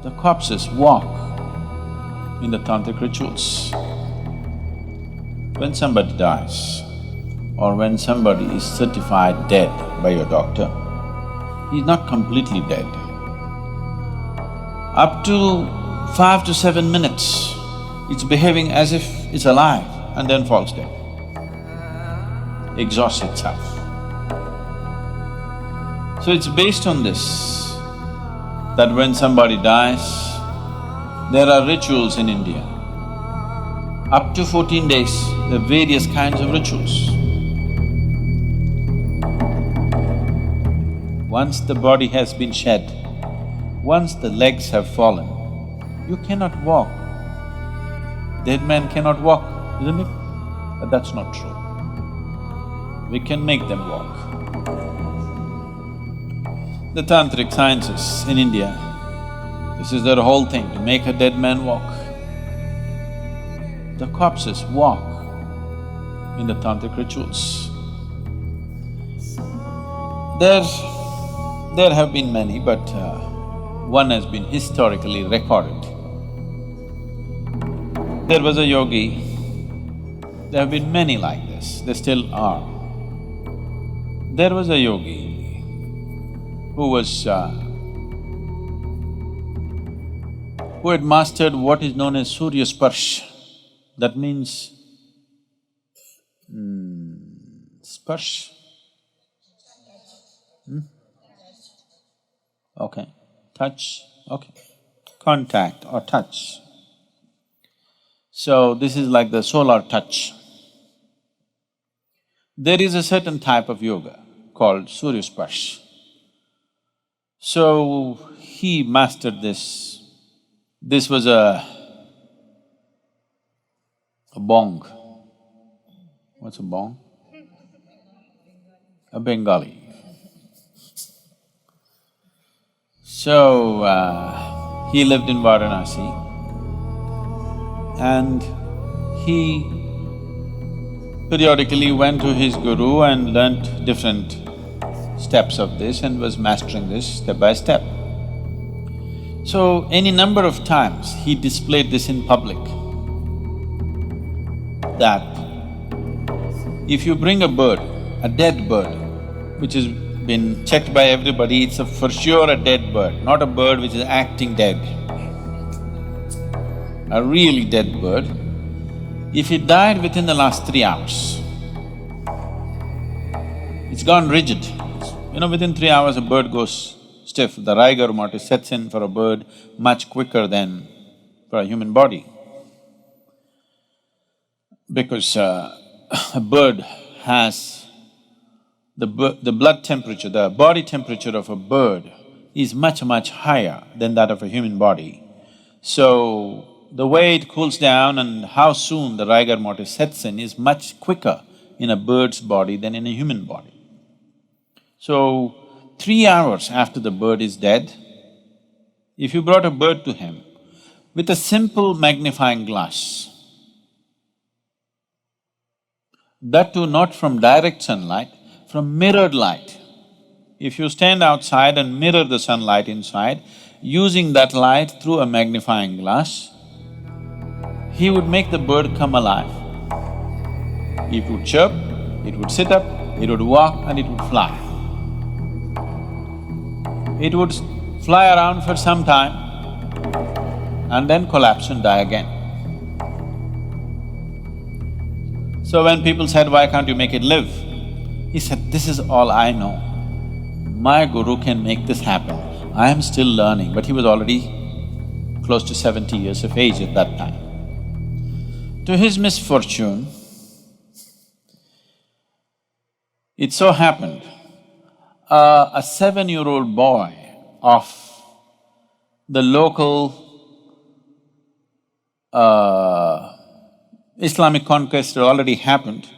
The corpses walk in the tantric rituals. When somebody dies or when somebody is certified dead by your doctor, he's not completely dead. Up to 5 to 7 minutes, it's behaving as if it's alive and then falls dead, exhausts itself. So it's based on this that when somebody dies, there are rituals in India. Up to 14 days, there are various kinds of rituals. Once the body has been shed, once the legs have fallen, you cannot walk. Dead men cannot walk, isn't it? But that's not true. We can make them walk. The tantric sciences in India, this is their whole thing, to make a dead man walk. The corpses walk in the tantric rituals. There have been many, but one has been historically recorded. There was a yogi, there have been many like this, there still are. There was a yogi who had mastered what is known as Surya Sparsh. That means… Sparsh? Okay. Touch, okay. Contact or touch. So this is like the solar touch. There is a certain type of yoga called Surya Sparsh. So he mastered this. This was a bong. What's a bong? A Bengali. So, he lived in Varanasi and he periodically went to his guru and learnt different steps of this and was mastering this step by step. So, any number of times he displayed this in public, that if you bring a bird, a dead bird, which has been checked by everybody, it's for sure a dead bird, not a bird which is acting dead. A really dead bird, if it died within the last 3 hours, it's gone rigid. You know, within 3 hours a bird goes stiff. The rigor mortis sets in for a bird much quicker than for a human body. Because a bird has… the blood temperature, the body temperature of a bird is much higher than that of a human body. So, the way it cools down and how soon the rigor mortis sets in is much quicker in a bird's body than in a human body. So, 3 hours after the bird is dead, if you brought a bird to him with a simple magnifying glass, that too not from direct sunlight, from mirrored light. If you stand outside and mirror the sunlight inside, using that light through a magnifying glass, he would make the bird come alive. It would chirp, it would sit up, it would walk and it would fly. It would fly around for some time and then collapse and die again. So when people said, why can't you make it live? He said, this is all I know. My guru can make this happen. I am still learning, but he was already close to 70 years of age at that time. To his misfortune, it so happened, a 7-year-old boy of the local Islamic conquest had already happened,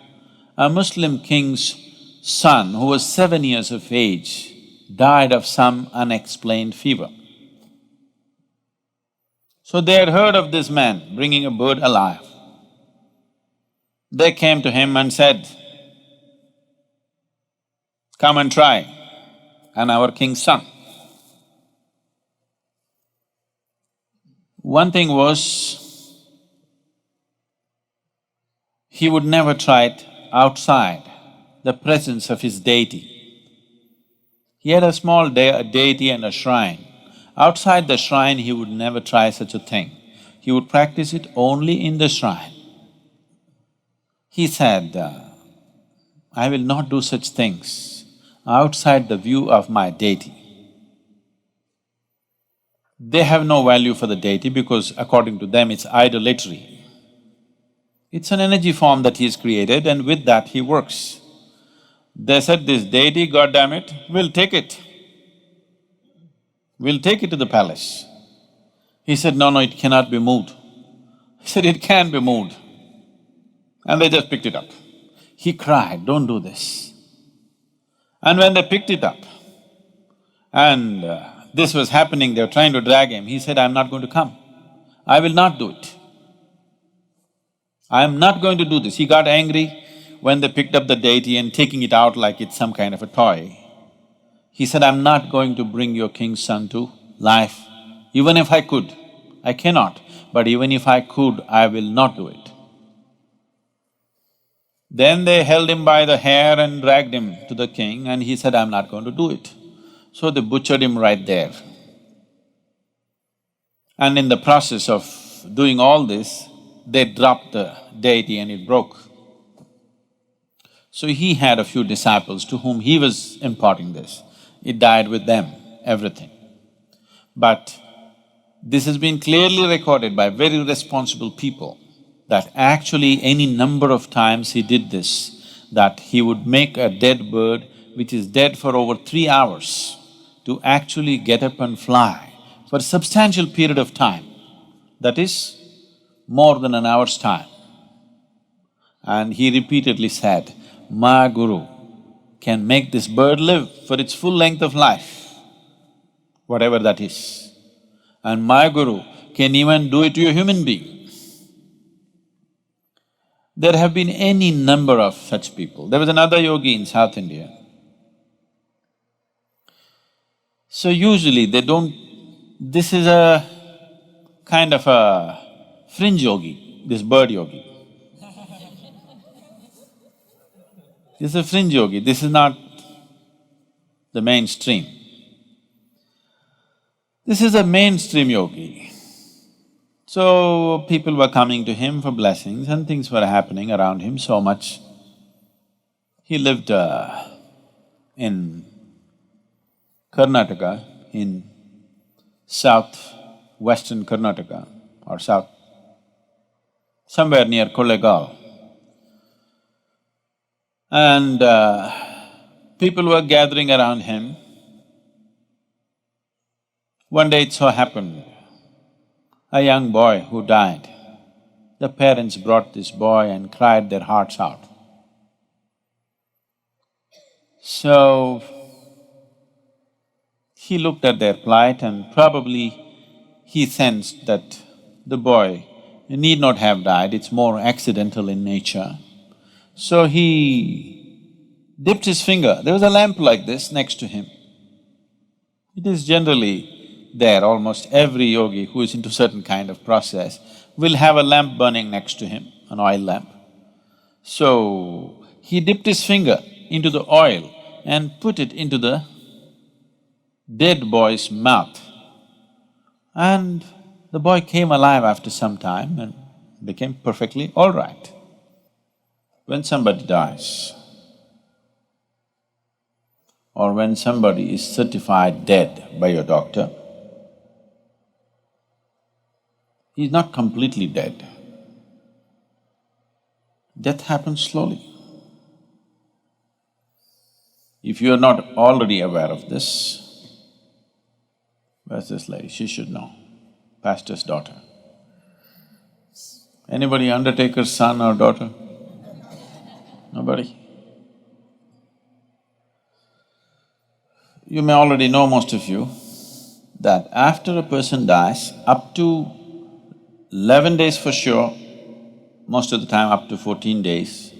a Muslim king's son who was 7 years of age died of some unexplained fever. So they had heard of this man bringing a bird alive. They came to him and said, come and try, and our king's son. One thing was, he would never try it outside the presence of his deity. He had a small deity and a shrine. Outside the shrine, he would never try such a thing. He would practice it only in the shrine. He said, I will not do such things outside the view of my deity. They have no value for the deity because according to them it's idolatry. It's an energy form that he's created and with that he works. They said, this deity, God damn it, we'll take it. We'll take it to the palace. He said, no, it cannot be moved. He said, it can be moved. And they just picked it up. He cried, don't do this. And when they picked it up and this was happening, they were trying to drag him, he said, I'm not going to come. I will not do it. I am not going to do this. He got angry when they picked up the deity and taking it out like it's some kind of a toy. He said, I'm not going to bring your king's son to life. Even if I could, I cannot, but even if I could, I will not do it. Then they held him by the hair and dragged him to the king and he said, I'm not going to do it. So they butchered him right there. And in the process of doing all this, they dropped the deity and it broke. So he had a few disciples to whom he was imparting this. It died with them, everything. But this has been clearly recorded by very responsible people that actually any number of times he did this, that he would make a dead bird which is dead for over 3 hours to actually get up and fly for a substantial period of time, that is more than an hour's time. And he repeatedly said, my guru can make this bird live for its full length of life, whatever that is. And my guru can even do it to a human being. There have been any number of such people. There was another yogi in South India. So usually they don't… This is a kind of a fringe yogi, this bird yogi. This is a fringe yogi, this is not the mainstream. This is a mainstream yogi. So people were coming to him for blessings and things were happening around him so much. He lived in Karnataka, in southwestern Karnataka or somewhere near Kollegal. And people were gathering around him. One day it so happened, a young boy who died. The parents brought this boy and cried their hearts out. So, he looked at their plight and probably he sensed that the boy need not have died, it's more accidental in nature. So he dipped his finger, there was a lamp like this next to him. It is generally there, almost every yogi who is into certain kind of process will have a lamp burning next to him, an oil lamp. So, he dipped his finger into the oil and put it into the dead boy's mouth. And the boy came alive after some time and became perfectly all right. When somebody dies, or when somebody is certified dead by your doctor, he's not completely dead. Death happens slowly. If you are not already aware of this, where's this lady? She should know, pastor's daughter. Anybody undertaker's son or daughter? Nobody? You may already know, most of you, that after a person dies, up to 11 days for sure, most of the time up to 14 days,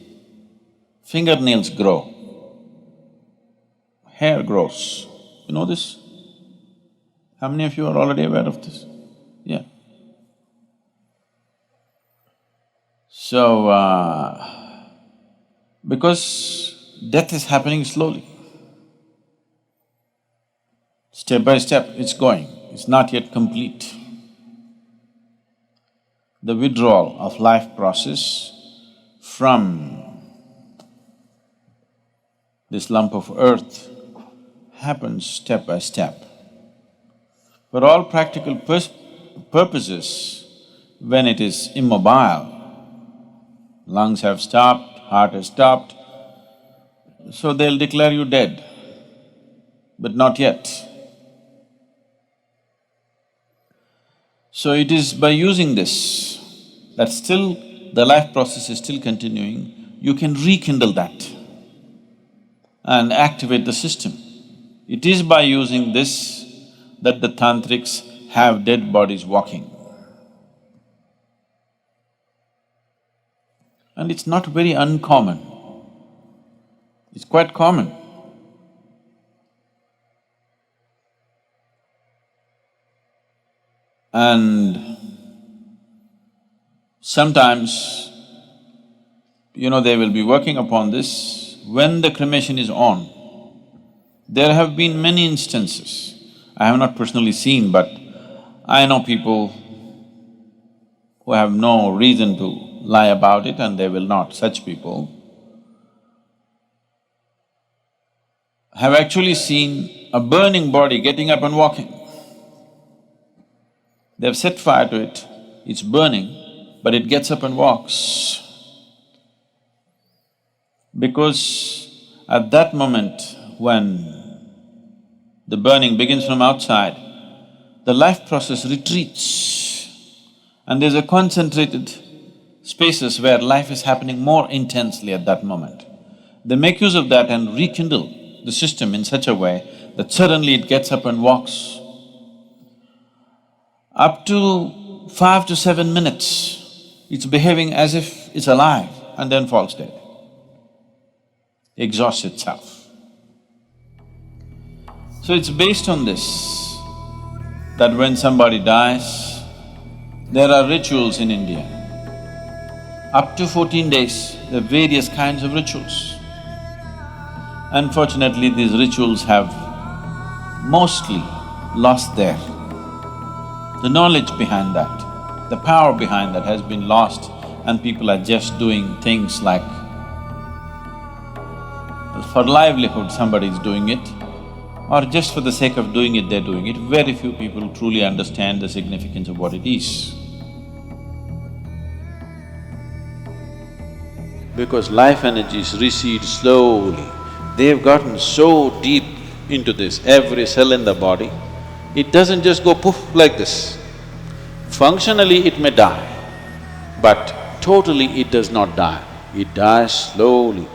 fingernails grow, hair grows. You know this? How many of you are already aware of this? Yeah. Because death is happening slowly, step by step it's going, it's not yet complete. The withdrawal of life process from this lump of earth happens step by step. For all practical purposes, when it is immobile, lungs have stopped, heart has stopped, so they'll declare you dead, but not yet. So it is by using this that still the life process is still continuing, you can rekindle that and activate the system. It is by using this that the Tantrics have dead bodies walking. And it's not very uncommon, it's quite common. And sometimes, they will be working upon this when the cremation is on. There have been many instances, I have not personally seen, but I know people who have no reason to lie about it and they will not, such people have actually seen a burning body getting up and walking. They've set fire to it, it's burning, but it gets up and walks. Because at that moment when the burning begins from outside, the life process retreats and there's a concentrated spaces where life is happening more intensely at that moment. They make use of that and rekindle the system in such a way that suddenly it gets up and walks. Up to 5 to 7 minutes, it's behaving as if it's alive and then falls dead, exhausts itself. So it's based on this that when somebody dies, there are rituals in India. Up to 14 days, there are various kinds of rituals. Unfortunately, these rituals have mostly lost the knowledge behind that, the power behind that has been lost, and people are just doing things like for livelihood somebody is doing it, or just for the sake of doing it, they're doing it. Very few people truly understand the significance of what it is. Because life energies recede slowly, they've gotten so deep into this, every cell in the body, it doesn't just go poof like this. Functionally it may die, but totally it does not die, it dies slowly.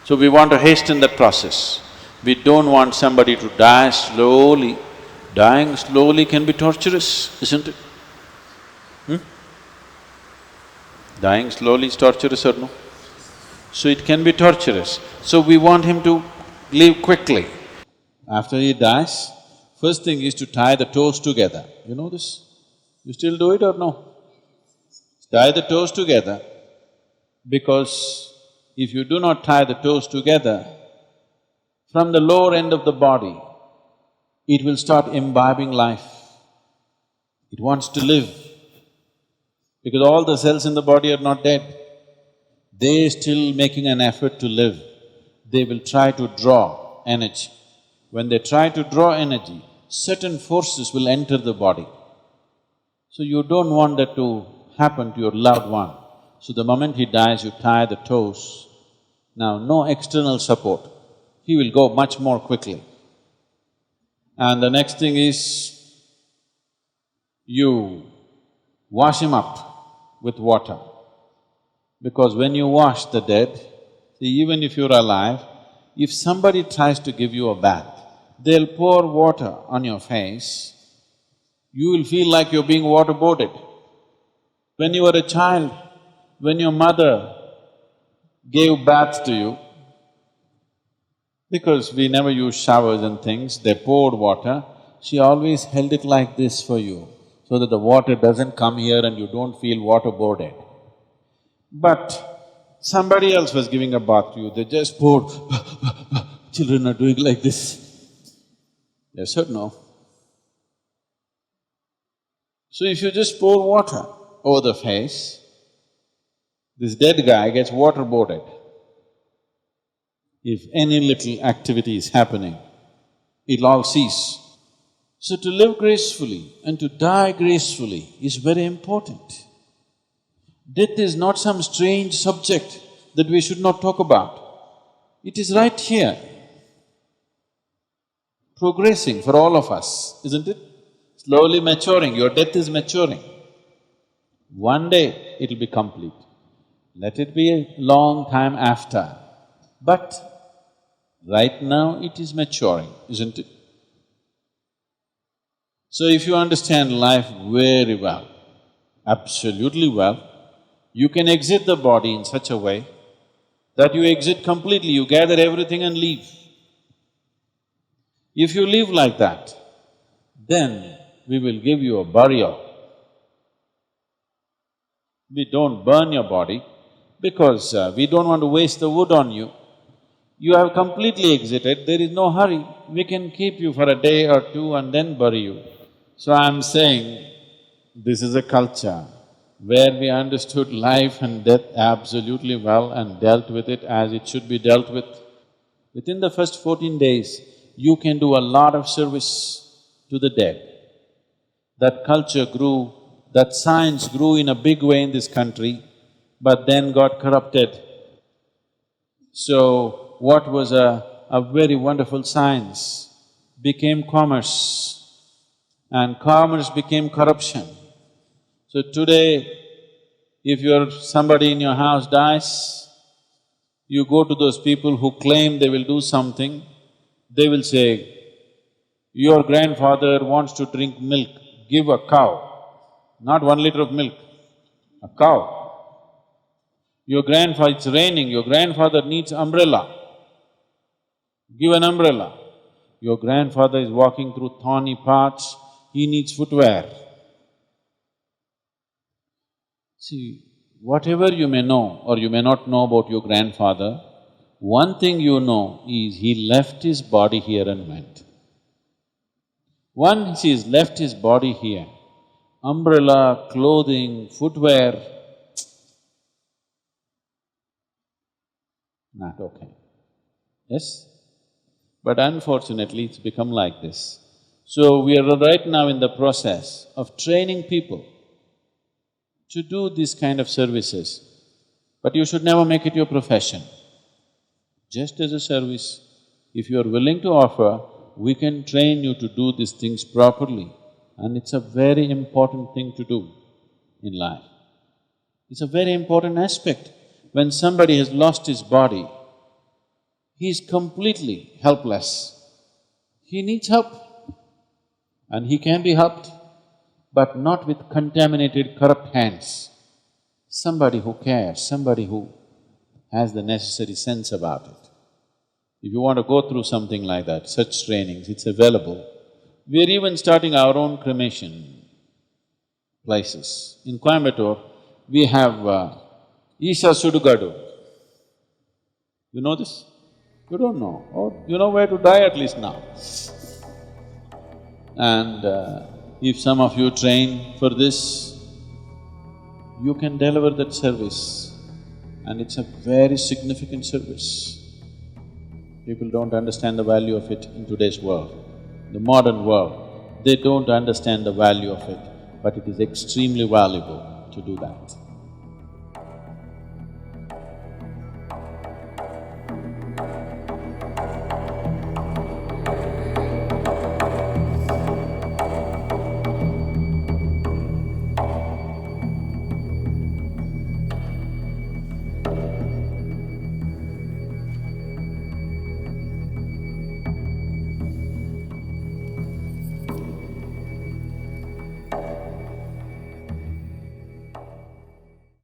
So we want to hasten that process. We don't want somebody to die slowly. Dying slowly can be torturous, isn't it? Dying slowly is torturous or no? So it can be torturous. So we want him to leave quickly. After he dies, first thing is to tie the toes together. You know this? You still do it or no? Tie the toes together, because if you do not tie the toes together, from the lower end of the body, it will start imbibing life. It wants to live, because all the cells in the body are not dead. They're still making an effort to live. They will try to draw energy. When they try to draw energy, certain forces will enter the body. So you don't want that to happen to your loved one. So the moment he dies, you tie the toes. Now, no external support, he will go much more quickly. And the next thing is, you wash him up with water. Because when you wash the dead, see, even if you're alive, if somebody tries to give you a bath, they'll pour water on your face, you will feel like you're being waterboarded. When you were a child, when your mother gave baths to you, because we never used showers and things, they poured water, she always held it like this for you, so that the water doesn't come here and you don't feel waterboarded. But somebody else was giving a bath to you, they just poured children are doing like this. Yes or no? So if you just pour water over the face, this dead guy gets waterboarded. If any little activity is happening, it'll all cease. So to live gracefully and to die gracefully is very important. Death is not some strange subject that we should not talk about. It is right here, progressing for all of us, isn't it? Slowly maturing, your death is maturing. One day it'll be complete. Let it be a long time after, but right now it is maturing, isn't it? So if you understand life very well, absolutely well, you can exit the body in such a way that you exit completely, you gather everything and leave. If you live like that, then we will give you a burial. We don't burn your body because we don't want to waste the wood on you. You have completely exited, there is no hurry. We can keep you for a day or two and then bury you. So I'm saying, this is a culture where we understood life and death absolutely well and dealt with it as it should be dealt with. Within the first 14 days, you can do a lot of service to the dead. That culture grew, that science grew in a big way in this country, but then got corrupted. So, what was a very wonderful science became commerce, and commerce became corruption. So today, if somebody in your house dies, you go to those people who claim they will do something, they will say, your grandfather wants to drink milk, give a cow, not 1 liter of milk, a cow. Your grandfather… it's raining, your grandfather needs umbrella, give an umbrella. Your grandfather is walking through thorny paths, he needs footwear. See, whatever you may know or you may not know about your grandfather, one thing you know is he left his body here and went. Once he's left his body here, umbrella, clothing, footwear, not okay. Yes? But unfortunately, it's become like this. So we are right now in the process of training people to do this kind of services, but you should never make it your profession. Just as a service, if you are willing to offer, we can train you to do these things properly, and it's a very important thing to do in life. It's a very important aspect. When somebody has lost his body, he is completely helpless. He needs help, and he can be helped, but not with contaminated, corrupt hands. Somebody who cares, somebody who has the necessary sense about it. If you want to go through something like that, such trainings, it's available. We're even starting our own cremation places. In Coimbatore, we have Isha Sudugadu. You know this? You don't know. Oh, you know where to die at least now. And if some of you train for this, you can deliver that service, and it's a very significant service. People don't understand the value of it in today's world. The modern world, they don't understand the value of it, but it is extremely valuable to do that.